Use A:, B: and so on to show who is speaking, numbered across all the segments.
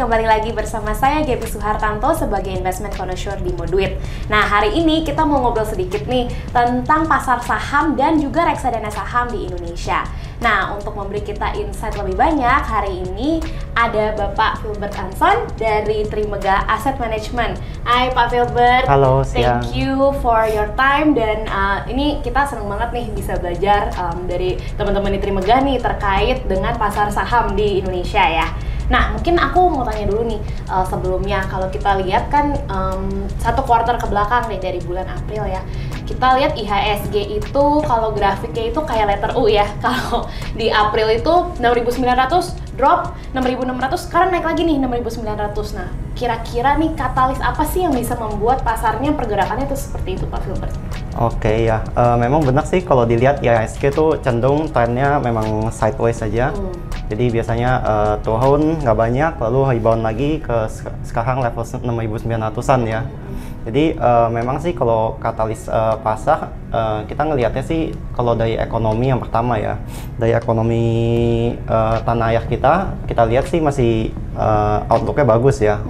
A: kembali lagi bersama saya Gaby Suhartanto sebagai investment connoisseur di Moduit. Nah, hari ini kita mau ngobrol sedikit nih tentang pasar saham dan juga reksadana saham di Indonesia. Nah, untuk memberi kita insight lebih banyak, hari ini ada Bapak Filbert Anson dari Trimegah Asset Management. Hai Pak Filbert.
B: Halo, siang.
A: Thank you for your time dan ini kita senang banget nih bisa belajar dari teman-teman di Trimegah nih terkait dengan pasar saham di Indonesia ya. Nah, mungkin aku mau tanya dulu nih sebelumnya, kalau kita lihat kan satu kuartal ke belakang nih dari bulan April ya, kita lihat IHSG itu kalau grafiknya itu kayak letter U ya. Kalau di April itu 6.900 drop 6.600, sekarang naik lagi nih 6.900. Nah, kira-kira nih katalis apa sih yang bisa membuat pasarnya pergerakannya itu seperti itu Pak Filbert?
B: Oke ya, memang benar sih kalau dilihat IHSG tuh cenderung trennya memang sideways saja. Jadi biasanya turun nggak banyak, lalu rebound lagi ke sekarang level 6.900-an ya. Jadi memang sih kalau katalis pasar, kita ngelihatnya sih kalau dari ekonomi yang pertama ya, dari ekonomi tanah air kita lihat sih masih outlook-nya bagus ya,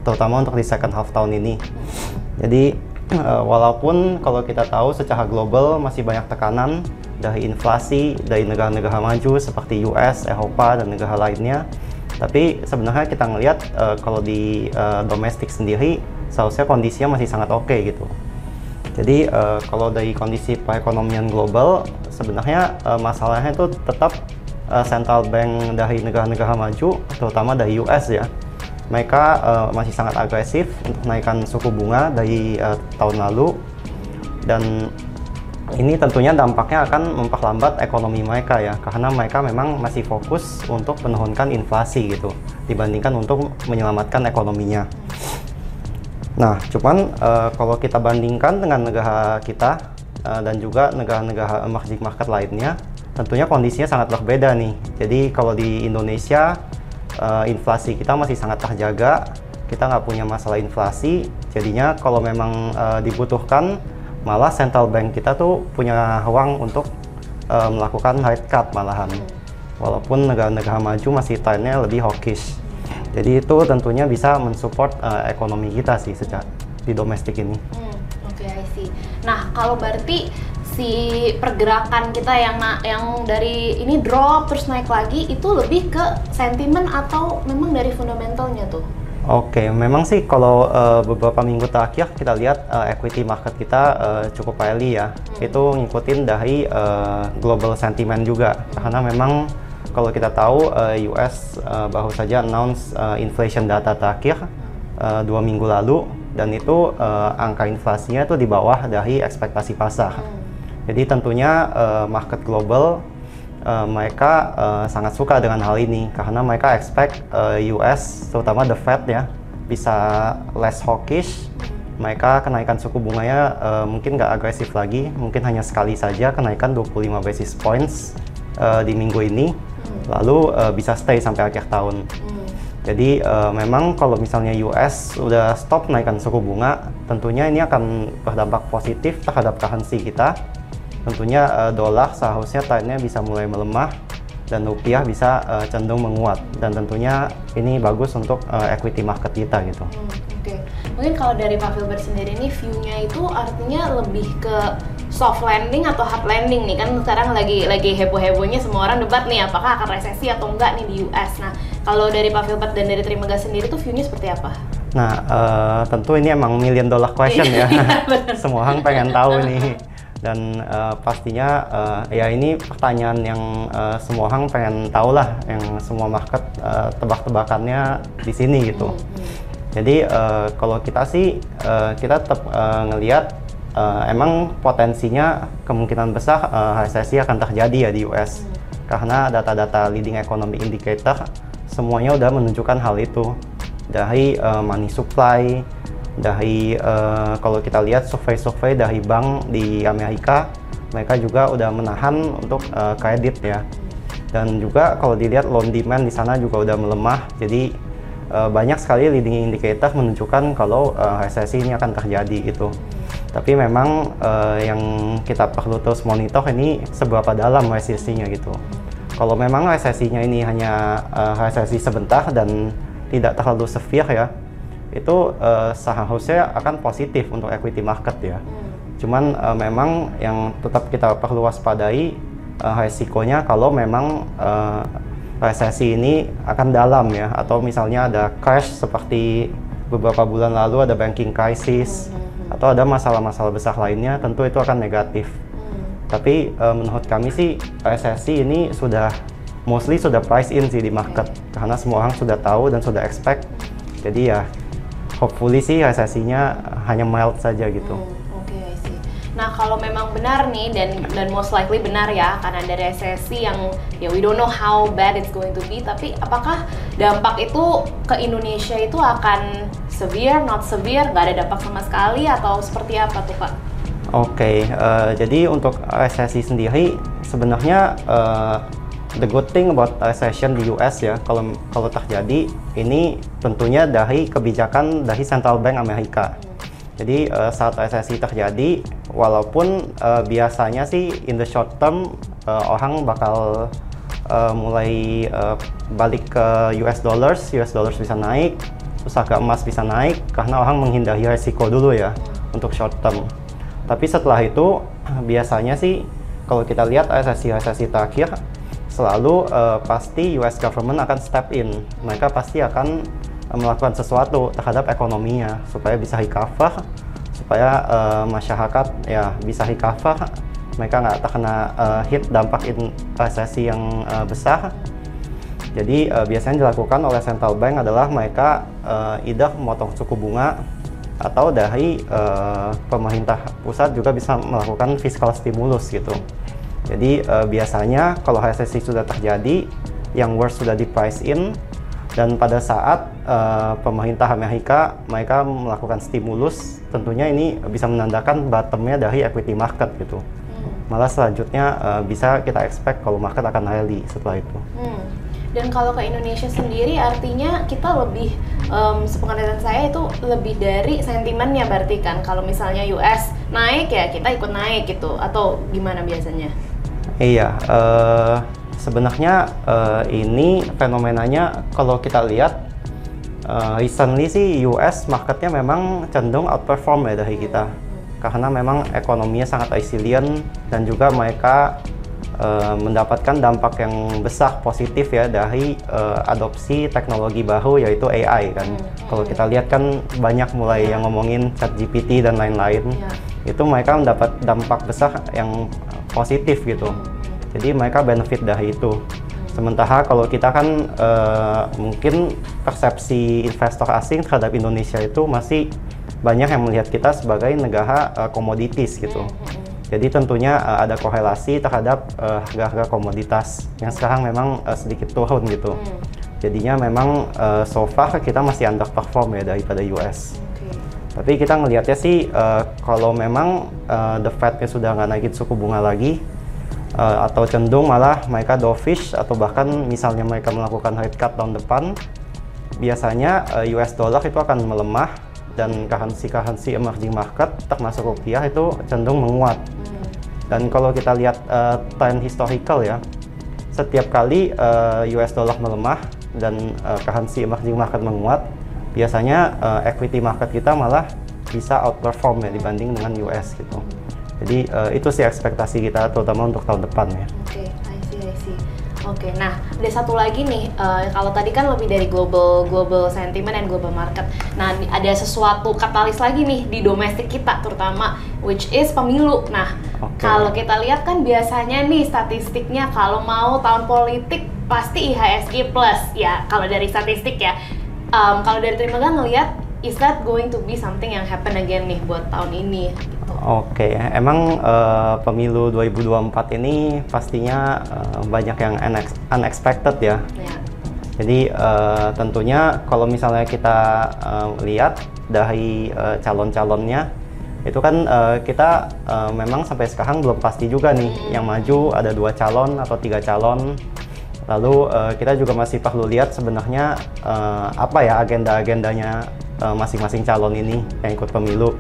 B: terutama untuk di second half tahun ini. Jadi walaupun kalau kita tahu secara global masih banyak tekanan dari inflasi dari negara-negara maju seperti US, Eropa, dan negara lainnya, tapi sebenarnya kita ngelihat kalau di domestik sendiri seharusnya kondisinya masih sangat oke gitu. Jadi kalau dari kondisi perekonomian global sebenarnya masalahnya itu tetap central bank dari negara-negara maju, terutama dari US ya. Mereka masih sangat agresif untuk menaikkan suku bunga dari tahun lalu, dan ini tentunya dampaknya akan memperlambat ekonomi mereka ya, karena mereka memang masih fokus untuk menurunkan inflasi gitu dibandingkan untuk menyelamatkan ekonominya. Nah, cuman kalau kita bandingkan dengan negara kita dan juga negara-negara emerging market lainnya, tentunya kondisinya sangat berbeda nih. Jadi kalau di Indonesia inflasi kita masih sangat terjaga, kita nggak punya masalah inflasi, jadinya kalau memang dibutuhkan, malah central bank kita tuh punya ruang untuk melakukan rate cut malahan, walaupun negara-negara maju masih trennya lebih hawkish. Jadi itu tentunya bisa mensupport ekonomi kita sih secara di domestik ini.
A: Oke, I see. Nah, kalau berarti si pergerakan kita yang dari ini drop terus naik lagi itu lebih ke sentimen atau memang dari fundamentalnya tuh?
B: Oke, memang sih kalau beberapa minggu terakhir kita lihat equity market kita cukup rally ya. Itu ngikutin dari global sentiment juga, karena memang kalau kita tahu US baru saja announce inflation data terakhir 2 minggu lalu, dan itu angka inflasinya itu di bawah dari ekspektasi pasar. Jadi tentunya market global mereka sangat suka dengan hal ini, karena mereka expect US, terutama the Fed ya, bisa less hawkish. Mereka kenaikan suku bunganya mungkin nggak agresif lagi, mungkin hanya sekali saja kenaikan 25 basis points di minggu ini, lalu bisa stay sampai akhir tahun. Jadi memang kalau misalnya US udah stop naikkan suku bunga, tentunya ini akan berdampak positif terhadap currency kita. Tentunya dolar seharusnya trennya bisa mulai melemah dan rupiah bisa cenderung menguat, dan tentunya ini bagus untuk equity market kita gitu.
A: Oke. Mungkin kalau dari Pak Filbert sendiri ini view-nya itu artinya lebih ke soft landing atau hard landing nih, kan sekarang lagi heboh-hebohnya semua orang debat nih apakah akan resesi atau enggak nih di US. Nah, kalau dari Pak Filbert dan dari Trimegah sendiri tuh view-nya seperti apa?
B: Nah, tentu ini emang million dollar question ya. Semua orang pengen tahu nih. Dan pastinya ya ini pertanyaan yang semua orang pengen tahu lah, yang semua market tebak-tebakannya di sini gitu. Jadi kalau kita sih kita tetap ngelihat emang potensinya kemungkinan besar resesi akan terjadi ya di US, karena data-data leading economic indicator semuanya udah menunjukkan hal itu, dari money supply, dari kalau kita lihat survei-survei dari bank di Amerika, mereka juga udah menahan untuk kredit ya, dan juga kalau dilihat loan demand di sana juga udah melemah. Jadi banyak sekali leading indicator menunjukkan kalau resesi ini akan terjadi gitu. Tapi memang yang kita perlu terus monitor ini seberapa dalam resesinya gitu. Kalau memang resesinya ini hanya resesi sebentar dan tidak terlalu severe ya, itu seharusnya akan positif untuk equity market ya. Cuman memang yang tetap kita perlu waspadai resikonya kalau memang resesi ini akan dalam ya, atau misalnya ada crash seperti beberapa bulan lalu ada banking crisis atau ada masalah-masalah besar lainnya, tentu itu akan negatif. Tapi menurut kami sih resesi ini mostly sudah price in sih di market, karena semua orang sudah tahu dan sudah expect. Jadi ya hopefully sih resesinya hanya mild saja gitu.
A: Nah, kalau memang benar nih, dan most likely benar ya, karena ada resesi yang ya we don't know how bad it's going to be, tapi apakah dampak itu ke Indonesia itu akan severe, not severe, nggak ada dampak sama sekali, atau seperti apa tuh Pak?
B: Jadi untuk resesi sendiri sebenarnya the good thing about recession di US ya, kalau terjadi ini tentunya dari kebijakan dari Central Bank Amerika. Jadi saat resesi terjadi, walaupun biasanya sih in the short term orang bakal mulai balik ke US dollars bisa naik, terus harga emas bisa naik karena orang menghindari resiko dulu ya untuk short term. Tapi setelah itu biasanya sih kalau kita lihat resesi terakhir selalu pasti US government akan step in. Mereka pasti akan melakukan sesuatu terhadap ekonominya supaya bisa recover, supaya masyarakat ya bisa recover, mereka nggak terkena hit dampak resesi yang besar. Jadi biasanya dilakukan oleh central bank adalah mereka either memotong suku bunga atau dari pemerintah pusat juga bisa melakukan fiscal stimulus gitu. Jadi biasanya kalau resesi sudah terjadi, yang worst sudah di price in, dan pada saat pemerintah Amerika mereka melakukan stimulus, tentunya ini bisa menandakan bottomnya dari equity market gitu. Malah selanjutnya bisa kita expect kalau market akan rally setelah itu.
A: Dan kalau ke Indonesia sendiri artinya kita lebih, sepenglihatan saya itu lebih dari sentimennya berarti kan, kalau misalnya US naik ya kita ikut naik gitu, atau gimana biasanya?
B: Iya, sebenarnya ini fenomenanya kalau kita lihat recently sih US marketnya memang cenderung outperform ya dari kita, karena memang ekonominya sangat resilient dan juga mereka mendapatkan dampak yang besar positif ya dari adopsi teknologi baru yaitu AI kan. Kalau kita lihat kan banyak mulai yang ngomongin ChatGPT dan lain-lain, itu mereka mendapat dampak besar yang positif gitu. Jadi mereka benefit dari itu. Sementara kalau kita kan mungkin persepsi investor asing terhadap Indonesia itu masih banyak yang melihat kita sebagai negara komoditis gitu. Jadi tentunya ada korelasi terhadap harga-harga komoditas yang sekarang memang sedikit turun gitu. Jadinya memang so far kita masih underperform ya daripada US. Tapi kita ngelihatnya sih kalau memang the Fed-nya sudah nggak naikin suku bunga lagi, atau cenderung malah mereka dovish, atau bahkan misalnya mereka melakukan rate cut tahun depan, biasanya US dollar itu akan melemah dan currency emerging market termasuk rupiah itu cenderung menguat. Dan kalau kita lihat tren historical ya, setiap kali US dollar melemah dan currency emerging market menguat, biasanya equity market kita malah bisa outperform ya dibanding dengan US gitu. Jadi itu sih ekspektasi kita terutama untuk tahun depan ya.
A: I see. Oke, nah ada satu lagi nih, kalau tadi kan lebih dari global sentiment dan global market. Nah ada sesuatu katalis lagi nih di domestik kita terutama, which is pemilu. Nah kalau kita lihat kan biasanya nih statistiknya kalau mau tahun politik pasti IHSG plus ya kalau dari statistik ya. Kalau dari Trimegang ngelihat, is that going to be something yang happen again nih buat tahun ini? Gitu.
B: Oke, emang pemilu 2024 ini pastinya banyak yang unexpected ya. Jadi tentunya kalau misalnya kita lihat dari calon-calonnya, itu kan kita memang sampai sekarang belum pasti juga nih yang maju ada 2 calon atau 3 calon. Lalu kita juga masih perlu lihat sebenarnya apa ya agenda-agendanya masing-masing calon ini yang ikut pemilu.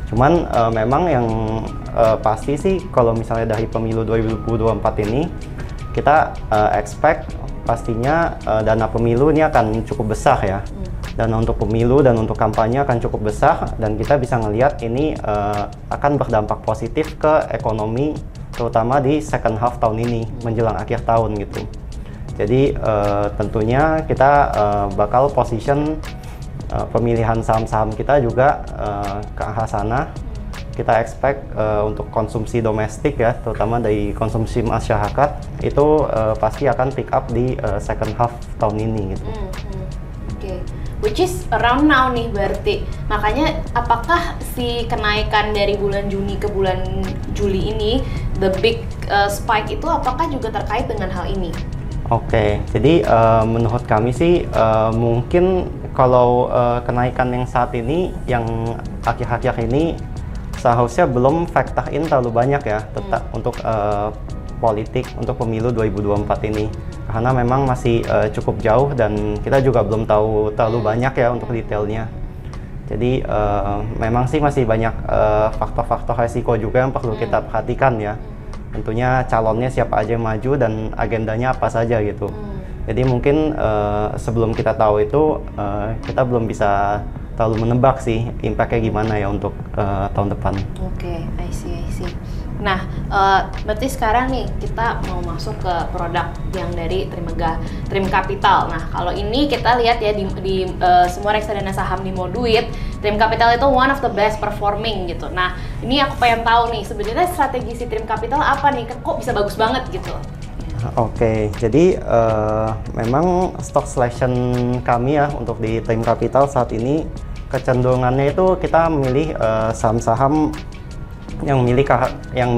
B: Cuman memang yang pasti sih kalau misalnya dari pemilu 2024 ini kita expect pastinya dana pemilu ini akan cukup besar ya. Dana untuk pemilu dan untuk kampanye akan cukup besar, dan kita bisa ngelihat ini akan berdampak positif ke ekonomi, terutama di second half tahun ini menjelang akhir tahun gitu. Jadi tentunya kita bakal position pemilihan saham-saham kita juga ke arah sana. Kita expect untuk konsumsi domestik ya, terutama dari konsumsi masyarakat itu pasti akan pick up di second half tahun ini gitu.
A: Oke. Which is around now nih berarti. Makanya apakah si kenaikan dari bulan Juni ke bulan Juli ini, the big spike itu apakah juga terkait dengan hal ini?
B: Oke, jadi menurut kami sih mungkin kalau kenaikan yang saat ini, yang akhir-akhir ini seharusnya belum factor in terlalu banyak ya tetap untuk politik untuk pemilu 2024 ini, karena memang masih cukup jauh dan kita juga belum tahu terlalu banyak ya untuk detailnya. Jadi memang sih masih banyak faktor-faktor resiko juga yang perlu kita perhatikan ya. Tentunya calonnya siapa aja yang maju dan agendanya apa saja gitu. Jadi mungkin sebelum kita tahu itu kita belum bisa terlalu menebak sih impact-nya gimana ya untuk tahun depan.
A: Oke, I see. Nah, berarti sekarang nih kita mau masuk ke produk yang dari Trim Capital. Nah, kalau ini kita lihat ya di semua reksadana saham di Moduit, Trim Capital itu one of the best performing gitu. Nah, ini aku pengen tahu nih sebenarnya strategi si Trim Capital apa nih? Kok bisa bagus banget gitu?
B: Oke, jadi memang stock selection kami ya untuk di Trim Capital saat ini kecenderungannya itu kita memilih saham-saham yang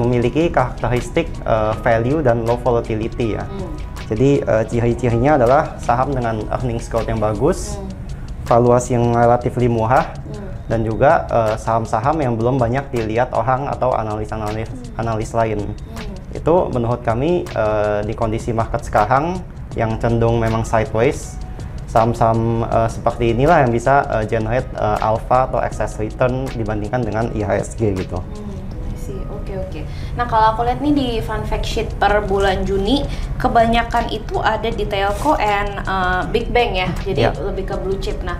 B: memiliki karakteristik value dan low volatility ya. Jadi ciri-cirinya adalah saham dengan earnings growth yang bagus, valuasi yang relatif murah, dan juga saham-saham yang belum banyak dilihat orang atau analis lain. Itu menurut kami di kondisi market sekarang yang cenderung memang sideways, saham-saham seperti inilah yang bisa generate alpha atau excess return dibandingkan dengan IHSG gitu.
A: Oke. Nah, kalau aku lihat nih di fun fact sheet per bulan Juni, kebanyakan itu ada di telco and big bank ya, jadi lebih ke blue chip. Nah,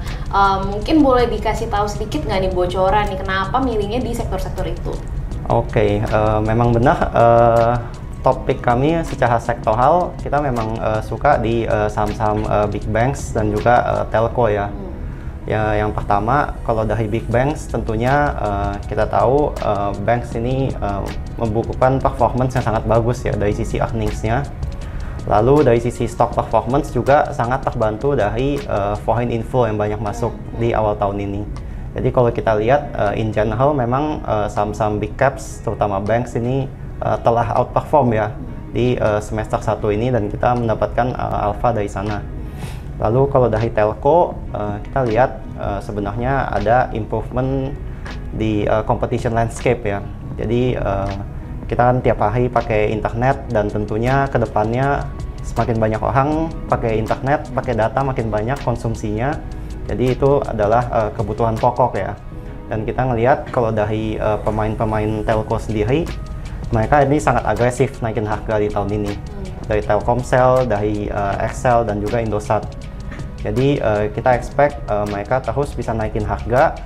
A: mungkin boleh dikasih tahu sedikit nggak nih bocoran nih kenapa milihnya di sektor-sektor itu? Oke,
B: memang benar topik kami secara sektoral kita memang suka di saham-saham big banks dan juga telco ya. Ya, yang pertama kalau dari big banks tentunya kita tahu banks ini membukukan performance yang sangat bagus ya dari sisi earningsnya. Lalu dari sisi stock performance juga sangat terbantu dari foreign inflow yang banyak masuk di awal tahun ini. Jadi kalau kita lihat in general memang saham-saham big caps terutama banks ini telah outperform ya di semester 1 ini dan kita mendapatkan alpha dari sana. Lalu kalau dari telco kita lihat sebenarnya ada improvement di competition landscape ya. Jadi kita kan tiap hari pakai internet dan tentunya kedepannya semakin banyak orang pakai internet, pakai data makin banyak konsumsinya. Jadi itu adalah kebutuhan pokok ya. Dan kita ngelihat kalau dari pemain-pemain telco sendiri, mereka ini sangat agresif naikin harga di tahun ini. Dari Telkomsel, dari XL dan juga Indosat. Jadi kita expect mereka terus bisa naikin harga,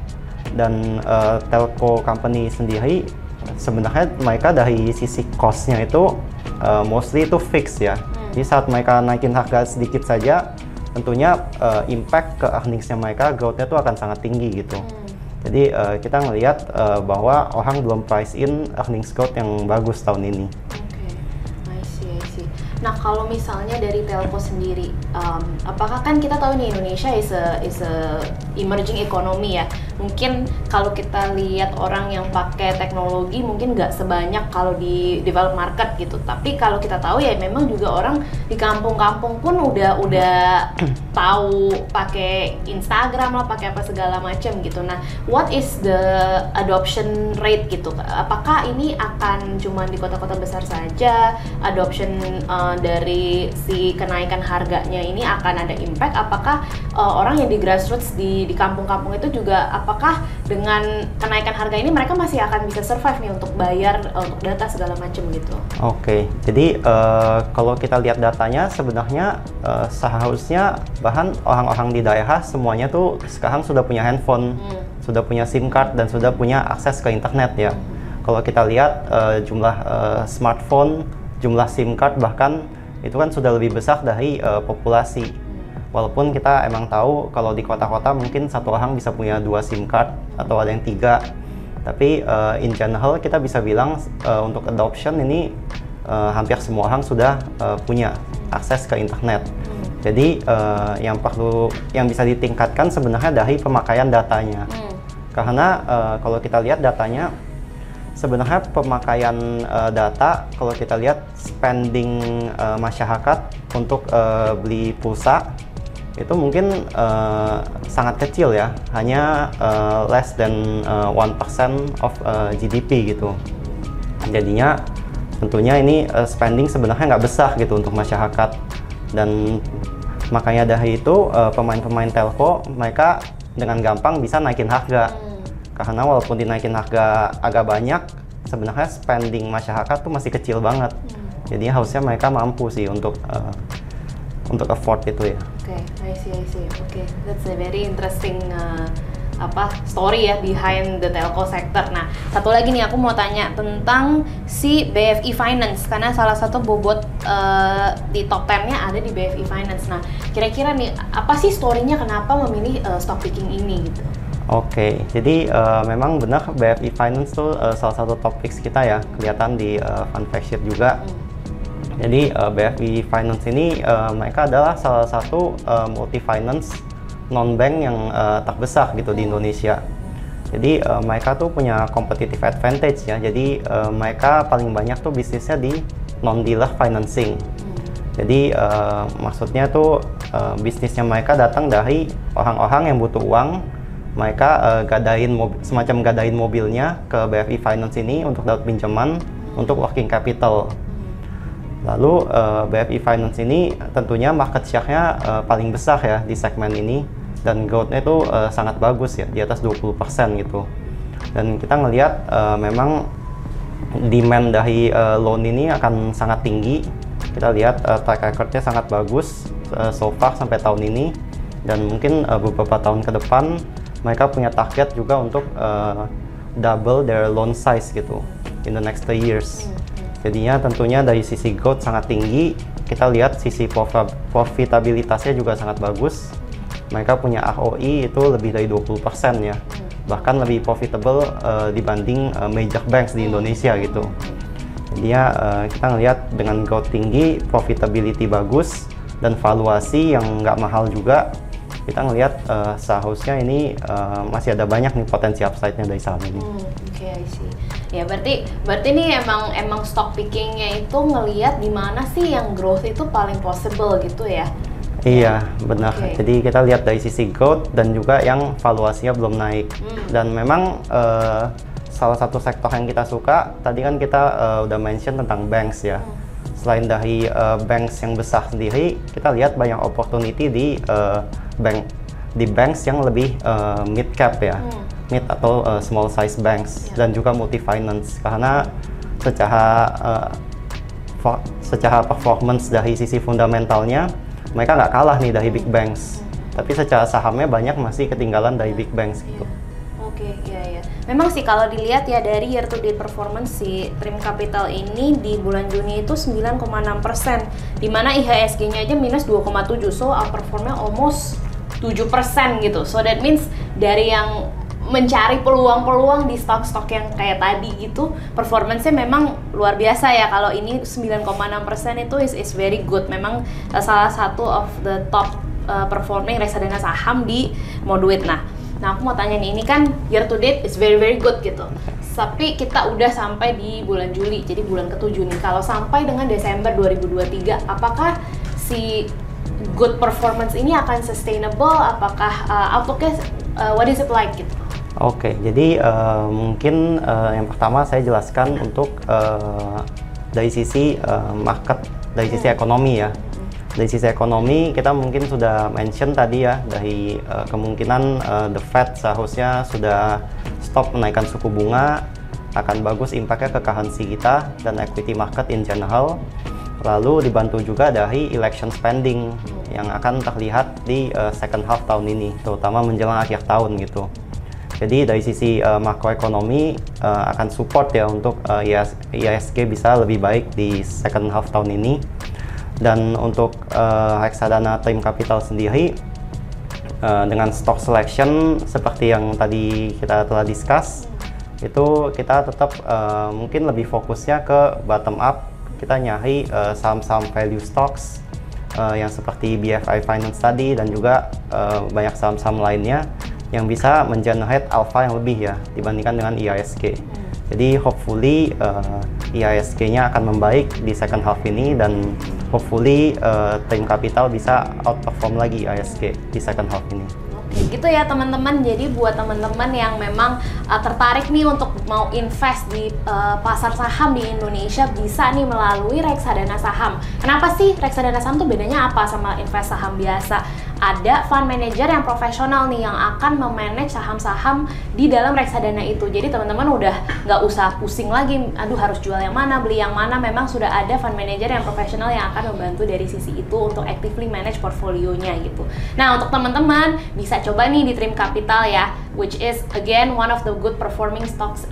B: dan telco company sendiri sebenarnya mereka dari sisi cost-nya itu mostly itu fix ya. Jadi saat mereka naikin harga sedikit saja, tentunya impact ke earnings-nya mereka, growth-nya itu akan sangat tinggi gitu. Jadi kita ngelihat bahwa orang belum price in earnings growth yang bagus tahun ini.
A: I see. Nah, kalau misalnya dari telco sendiri, apakah kan kita tahu nih Indonesia is a emerging economy ya. Mungkin kalau kita lihat orang yang pakai teknologi mungkin nggak sebanyak kalau di developed market gitu. Tapi kalau kita tahu ya memang juga orang di kampung-kampung pun udah tahu pakai Instagram lah, pakai apa segala macam gitu. Nah, what is the adoption rate gitu? Apakah ini akan cuma di kota-kota besar saja adoption dari si kenaikan harganya ini akan ada impact? Apakah orang yang di grassroots di kampung-kampung itu juga, apakah dengan kenaikan harga ini mereka masih akan bisa survive nih untuk bayar untuk data segala macam gitu?
B: Oke, jadi kalau kita lihat datanya sebenarnya seharusnya bahkan orang-orang di daerah semuanya tuh sekarang sudah punya handphone, sudah punya SIM card dan sudah punya akses ke internet ya. Kalau kita lihat jumlah smartphone, jumlah SIM card bahkan itu kan sudah lebih besar dari populasi. Walaupun kita emang tahu kalau di kota-kota mungkin satu orang bisa punya 2 SIM card atau ada yang 3. Tapi in general kita bisa bilang untuk adoption ini hampir semua orang sudah punya akses ke internet. Jadi yang bisa ditingkatkan sebenarnya dari pemakaian datanya. Karena kalau kita lihat datanya, sebenarnya pemakaian data, kalau kita lihat spending masyarakat untuk beli pulsa itu mungkin sangat kecil ya, hanya less than 1% of GDP gitu. Jadinya tentunya ini spending sebenarnya nggak besar gitu untuk masyarakat, dan makanya dari itu pemain-pemain telco mereka dengan gampang bisa naikin harga. Karena walaupun dinaikin harga agak banyak, sebenarnya spending masyarakat tuh masih kecil banget. Jadi harusnya mereka mampu sih untuk afford itu ya.
A: Oke, I see. Oke, that's a very interesting story ya behind the telco sector. Nah, satu lagi nih aku mau tanya tentang si BFI Finance, karena salah satu bobot di top 10-nya ada di BFI Finance. Nah, kira-kira nih apa sih story-nya kenapa memilih stock picking ini gitu?
B: Oke, jadi memang benar BFI Finance tuh salah satu top picks kita ya, kelihatan di fund fact sheet juga. Jadi BFI Finance ini mereka adalah salah satu multi finance non-bank yang terbesar gitu di Indonesia. Jadi mereka tuh punya competitive advantage ya. Jadi mereka paling banyak tuh bisnisnya di non-dealer financing. Jadi maksudnya tuh bisnisnya mereka datang dari orang-orang yang butuh uang. Mereka semacam gadain mobilnya ke BFI Finance ini untuk dapat pinjaman untuk working capital. Lalu BFI Finance ini tentunya market share-nya paling besar ya di segmen ini, dan growth-nya itu sangat bagus ya, di atas 20% gitu. Dan kita ngelihat memang demand dari loan ini akan sangat tinggi. Kita lihat track record-nya sangat bagus so far sampai tahun ini, dan mungkin beberapa tahun ke depan mereka punya target juga untuk double their loan size gitu in the next 3 years. Jadinya tentunya dari sisi growth sangat tinggi. Kita lihat sisi profitabilitasnya juga sangat bagus. Mereka punya ROE itu lebih dari 20% ya, bahkan lebih profitable dibanding major banks di Indonesia gitu. Jadinya kita ngelihat dengan growth tinggi, profitability bagus, dan valuasi yang nggak mahal juga. Kita ngelihat seharusnya ini masih ada banyak nih potensi upside-nya dari saham ini.
A: Oke, I see. Ya berarti ini emang stock picking-nya itu ngelihat di mana sih yang growth itu paling possible gitu ya?
B: Iya, benar. Jadi kita lihat dari sisi growth dan juga yang valuasinya belum naik. Dan memang salah satu sektor yang kita suka, tadi kan kita udah mention tentang banks ya. Selain dari banks yang besar sendiri, kita lihat banyak opportunity di banks yang lebih mid cap ya, mid atau small size banks, dan juga multi finance, karena secara performance dari sisi fundamentalnya mereka nggak kalah nih dari big banks, tapi secara sahamnya banyak masih ketinggalan dari big banks gitu.
A: Oke, iya. Memang sih kalau dilihat ya dari year to date performance si Trim Capital ini di bulan Juni itu 9,6%, di mana IHSG-nya aja minus 2,7, so outperformnya almost 7% gitu. So that means dari yang mencari peluang-peluang di stok-stok yang kayak tadi gitu, performance-nya memang luar biasa ya. Kalau ini 9,6% itu is very good. Memang salah satu of the top performing reksadana saham di Moduit. Nah, aku mau tanya nih, ini kan year to date is very good gitu. Tapi kita udah sampai di bulan Juli, jadi bulan ke-7 nih. Kalau sampai dengan Desember 2023, apakah si good performance ini akan sustainable? Apakah outlook-nya what is it like gitu?
B: Oke, jadi mungkin yang pertama saya jelaskan untuk dari sisi market dari sisi ekonomi ya. Dari sisi ekonomi kita mungkin sudah mention tadi ya, dari kemungkinan the Fed seharusnya sudah stop menaikkan suku bunga, akan bagus impact-nya ke currency kita dan equity market in general. Lalu dibantu juga dari election spending yang akan terlihat di second half tahun ini, terutama menjelang akhir tahun gitu. Jadi dari sisi makroekonomi akan support ya untuk IHSG bisa lebih baik di second half tahun ini. Dan untuk reksadana Trim Capital sendiri dengan stock selection seperti yang tadi kita telah discuss, itu kita tetap mungkin lebih fokusnya ke bottom up. Kita nyari saham-saham value stocks yang seperti BFI Finance tadi, dan juga banyak saham-saham lainnya yang bisa mengenerate alpha yang lebih ya dibandingkan dengan IHSG. Jadi hopefully IHSG-nya akan membaik di second half ini, dan hopefully Trim Capital bisa outperform lagi IHSG di second half ini.
A: Oke, gitu ya teman-teman. Jadi buat teman-teman yang memang tertarik nih untuk mau invest di pasar saham di Indonesia, bisa nih melalui reksadana saham. Kenapa sih reksadana saham tuh bedanya apa sama invest saham biasa? Ada fund manager yang profesional nih yang akan memanage saham-saham di dalam reksadana itu. Jadi teman-teman udah nggak usah pusing lagi, aduh harus jual yang mana, beli yang mana. Memang sudah ada fund manager yang profesional yang akan membantu dari sisi itu untuk actively manage portfolionya gitu. Nah, untuk teman-teman bisa coba nih di Trim Capital ya, which is again one of the good performing stocks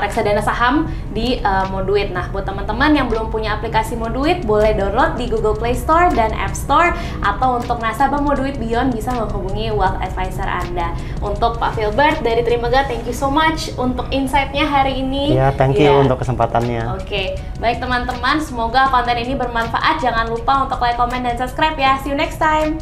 A: reksadana saham di Moduit. Nah, buat teman-teman yang belum punya aplikasi Moduit, boleh download di Google Play Store dan App Store, atau untuk nasabah Moduit Beyond bisa menghubungi Wealth Advisor Anda. Untuk Pak Filbert dari Trimega, thank you so much untuk insight-nya hari ini.
B: Ya, thank you untuk kesempatannya.
A: Oke, baik teman-teman, semoga konten ini bermanfaat. Jangan lupa untuk like, comment, dan subscribe ya. See you next time.